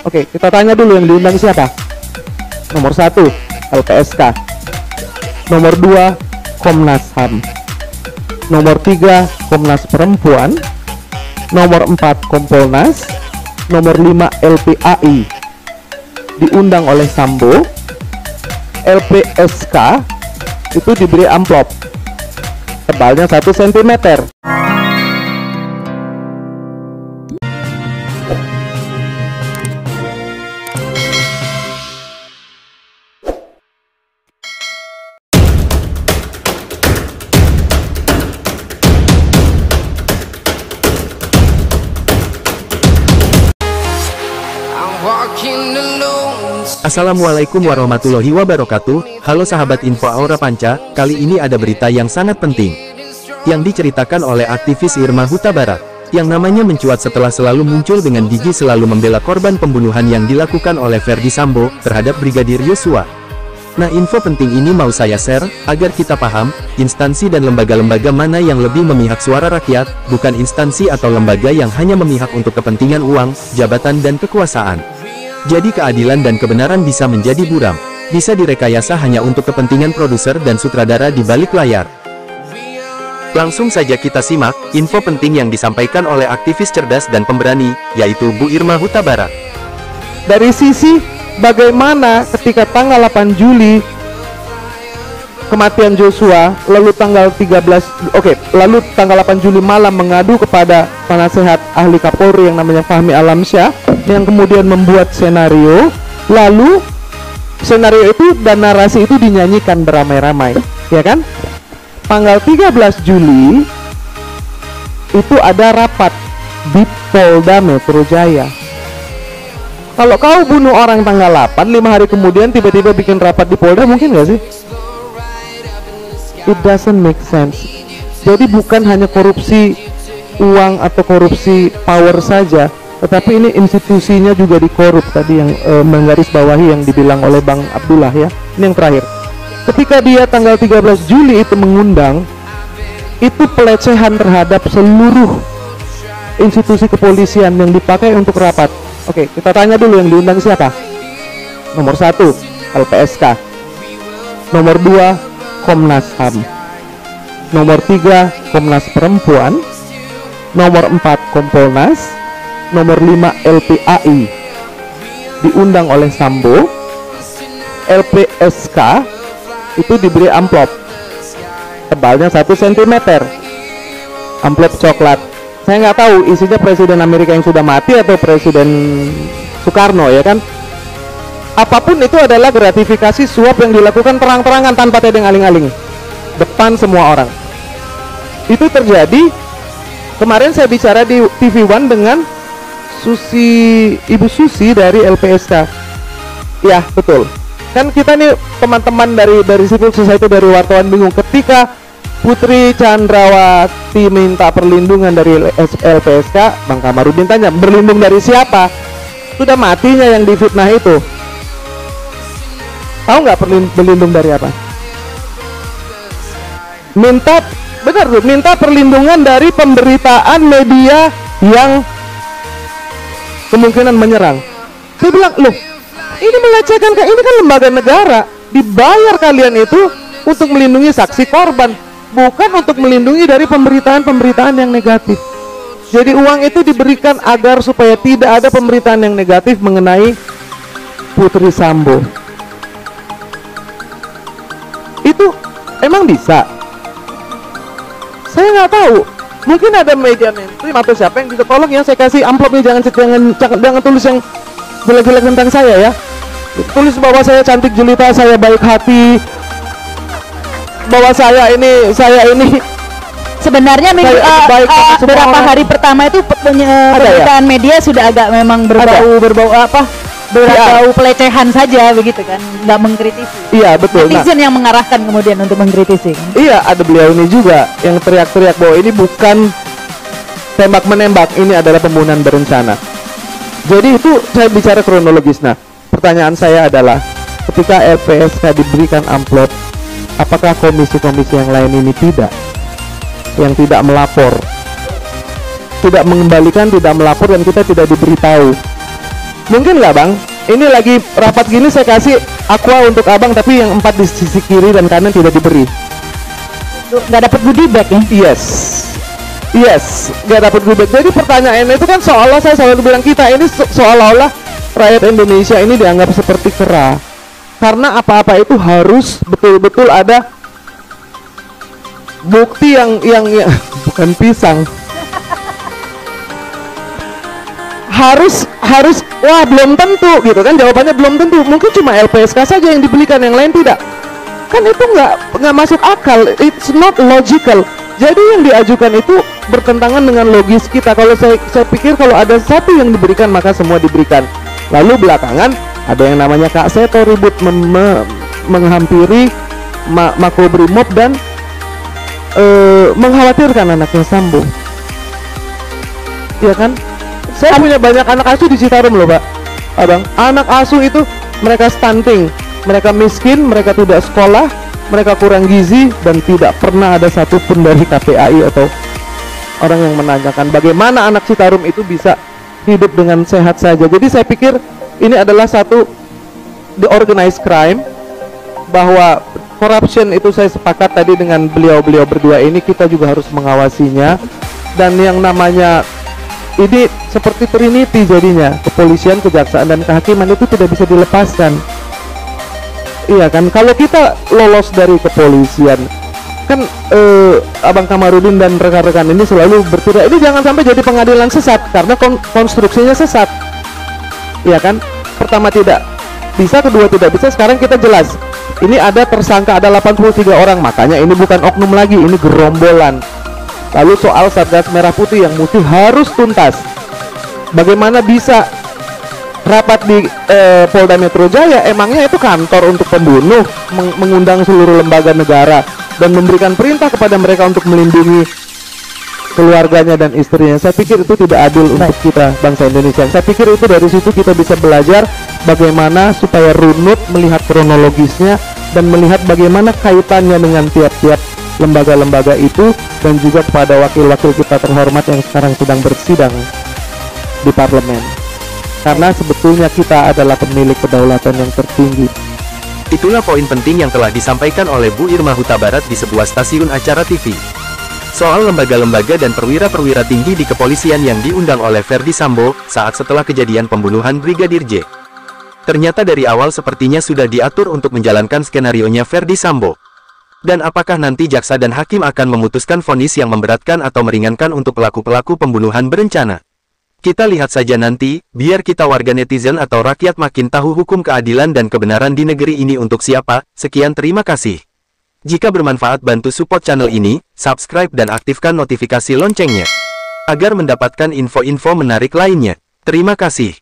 Oke, kita tanya dulu yang diundang siapa? Nomor 1 LPSK, nomor 2 Komnas HAM, nomor 3 Komnas Perempuan, nomor 4 Kompolnas, nomor 5 LPAI. Diundang oleh Sambo. LPSK itu diberi amplop tebalnya 1 cm. Assalamualaikum warahmatullahi wabarakatuh. Halo sahabat Info Aura Panca. Kali ini ada berita yang sangat penting yang diceritakan oleh aktivis Irma Huta Barat, yang namanya mencuat setelah selalu muncul dengan gigi selalu membela korban pembunuhan yang dilakukan oleh Ferdy Sambo terhadap Brigadir Yosua. Nah, info penting ini mau saya share agar kita paham instansi dan lembaga-lembaga mana yang lebih memihak suara rakyat, bukan instansi atau lembaga yang hanya memihak untuk kepentingan uang, jabatan dan kekuasaan. Jadi keadilan dan kebenaran bisa menjadi buram, bisa direkayasa hanya untuk kepentingan produser dan sutradara di balik layar. Langsung saja kita simak info penting yang disampaikan oleh aktivis cerdas dan pemberani, yaitu Bu Irma Huta Barat. Dari sisi bagaimana ketika tanggal 8 Juli kematian Joshua, lalu tanggal 8 Juli malam mengadu kepada penasehat ahli Kapolri yang namanya Fahmi Alamsyah, yang kemudian membuat senario, lalu senario itu dan narasi itu dinyanyikan beramai-ramai, ya kan? Tanggal 13 Juli itu ada rapat di Polda Metro Jaya. Kalau kau bunuh orang tanggal 8, 5 hari kemudian tiba-tiba bikin rapat di Polda, mungkin nggak sih? It doesn't make sense. Jadi bukan hanya korupsi uang atau korupsi power saja, tetapi ini institusinya juga dikorup tadi, yang menggarisbawahi yang dibilang oleh Bang Abdullah ya. Ini yang terakhir. Ketika dia tanggal 13 Juli itu mengundang, itu pelecehan terhadap seluruh institusi kepolisian yang dipakai untuk rapat. Oke, kita tanya dulu yang diundang siapa? Nomor 1 LPSK, nomor 2 Komnas HAM, nomor 3 Komnas Perempuan, nomor 4 Kompolnas, nomor 5 LPAI. Diundang oleh Sambo. LPSK itu diberi amplop tebalnya 1 cm, amplop coklat. Saya nggak tahu isinya Presiden Amerika yang sudah mati atau Presiden Soekarno, ya kan? Apapun itu adalah gratifikasi suap yang dilakukan terang-terangan tanpa tedeng aling-aling depan semua orang. Itu terjadi kemarin saya bicara di TV One dengan Ibu Susi dari LPSK. Ya betul, kan kita nih teman-teman dari civil society, dari wartawan bingung ketika Putri Chandrawati minta perlindungan dari LPSK. Bang Kamarudin tanya, berlindung dari siapa? Sudah matinya yang difitnah itu. Tahu nggak berlindung dari apa? Minta perlindungan dari pemberitaan media yang kemungkinan menyerang. Saya bilang, loh, ini melecehkan, ini kan lembaga negara, dibayar kalian itu untuk melindungi saksi korban, bukan untuk melindungi dari pemberitaan-pemberitaan yang negatif. Jadi uang itu diberikan agar supaya tidak ada pemberitaan yang negatif mengenai Putri Sambo. Itu emang bisa? Saya nggak tahu. Mungkin ada media mainstream atau siapa yang bisa tolong ya, saya kasih amplopnya, jangan tulis yang jelek-jelek tentang saya ya. Tulis bahwa saya cantik jelita, saya baik hati, bahwa saya ini sebenarnya beberapa hari pertama itu pemberitaan media sudah agak memang berbau pelecehan saja begitu kan, nggak mengkritisi. Iya betul. Netizen yang mengarahkan kemudian untuk mengkritisi. Iya, ada beliau ini juga yang teriak-teriak bahwa ini bukan tembak menembak, ini adalah pembunuhan berencana. Jadi itu saya bicara kronologis. Nah, pertanyaan saya adalah ketika LPSK diberikan amplop, apakah komisi-komisi yang lain ini yang tidak melapor, tidak mengembalikan, tidak melapor, dan kita tidak diberitahu? Mungkin nggak bang? Ini lagi rapat gini saya kasih aqua untuk abang, tapi yang 4 di sisi kiri dan kanan tidak diberi. Nggak dapat goodie bag ya? Yes, nggak dapat goodie bag. Jadi pertanyaannya itu kan seolah saya selalu bilang kita ini seolah-olah rakyat Indonesia ini dianggap seperti kera. Karena apa-apa itu harus betul-betul ada bukti yang bukan pisang. harus wah belum tentu gitu kan, jawabannya belum tentu. Mungkin cuma LPSK saja yang dibelikan, yang lain tidak. Kan itu nggak masuk akal, it's not logical. Jadi yang diajukan itu bertentangan dengan logis kita. Kalau saya pikir kalau ada satu yang diberikan maka semua diberikan. Lalu belakangan ada yang namanya Kak Seto ribut menghampiri Makobrimob dan mengkhawatirkan anaknya Sambo. Ya kan? Saya punya banyak anak asuh di Citarum loh Pak, abang. Anak asuh itu mereka stunting, mereka miskin, mereka tidak sekolah, mereka kurang gizi, dan tidak pernah ada satupun dari KPAI atau orang yang menanyakan bagaimana anak Citarum itu bisa hidup dengan sehat saja. Jadi saya pikir ini adalah satu the organized crime, bahwa corruption itu saya sepakat tadi dengan beliau berdua ini, kita juga harus mengawasinya. Dan yang namanya ini seperti Trinity jadinya, kepolisian, kejaksaan, dan kehakiman itu tidak bisa dilepaskan. Iya kan, kalau kita lolos dari kepolisian kan Abang Kamarudin dan rekan-rekan ini selalu berteriak ini jangan sampai jadi pengadilan sesat karena konstruksinya sesat. Iya kan, pertama tidak bisa, kedua tidak bisa, sekarang kita jelas ini ada tersangka, ada 83 orang, makanya ini bukan oknum lagi, ini gerombolan. Lalu soal Satgas Merah Putih yang mesti harus tuntas. Bagaimana bisa rapat di Polda Metro Jaya, emangnya itu kantor untuk pembunuh, mengundang seluruh lembaga negara dan memberikan perintah kepada mereka untuk melindungi keluarganya dan istrinya. Saya pikir itu tidak adil untuk kita bangsa Indonesia. Saya pikir itu dari situ kita bisa belajar bagaimana supaya runut melihat kronologisnya dan melihat bagaimana kaitannya dengan tiap-tiap lembaga-lembaga itu, dan juga kepada wakil-wakil kita terhormat yang sekarang sedang bersidang di parlemen. Karena sebetulnya kita adalah pemilik kedaulatan yang tertinggi. Itulah poin penting yang telah disampaikan oleh Bu Irma Huta Barat di sebuah stasiun acara TV. Soal lembaga-lembaga dan perwira-perwira tinggi di kepolisian yang diundang oleh Verdi Sambo saat setelah kejadian pembunuhan Brigadir J. Ternyata dari awal sepertinya sudah diatur untuk menjalankan skenarionya Verdi Sambo. Dan apakah nanti jaksa dan hakim akan memutuskan vonis yang memberatkan atau meringankan untuk pelaku-pelaku pembunuhan berencana? Kita lihat saja nanti, biar kita warga netizen atau rakyat makin tahu hukum keadilan dan kebenaran di negeri ini untuk siapa. Sekian, terima kasih. Jika bermanfaat, bantu support channel ini, subscribe dan aktifkan notifikasi loncengnya, agar mendapatkan info-info menarik lainnya. Terima kasih.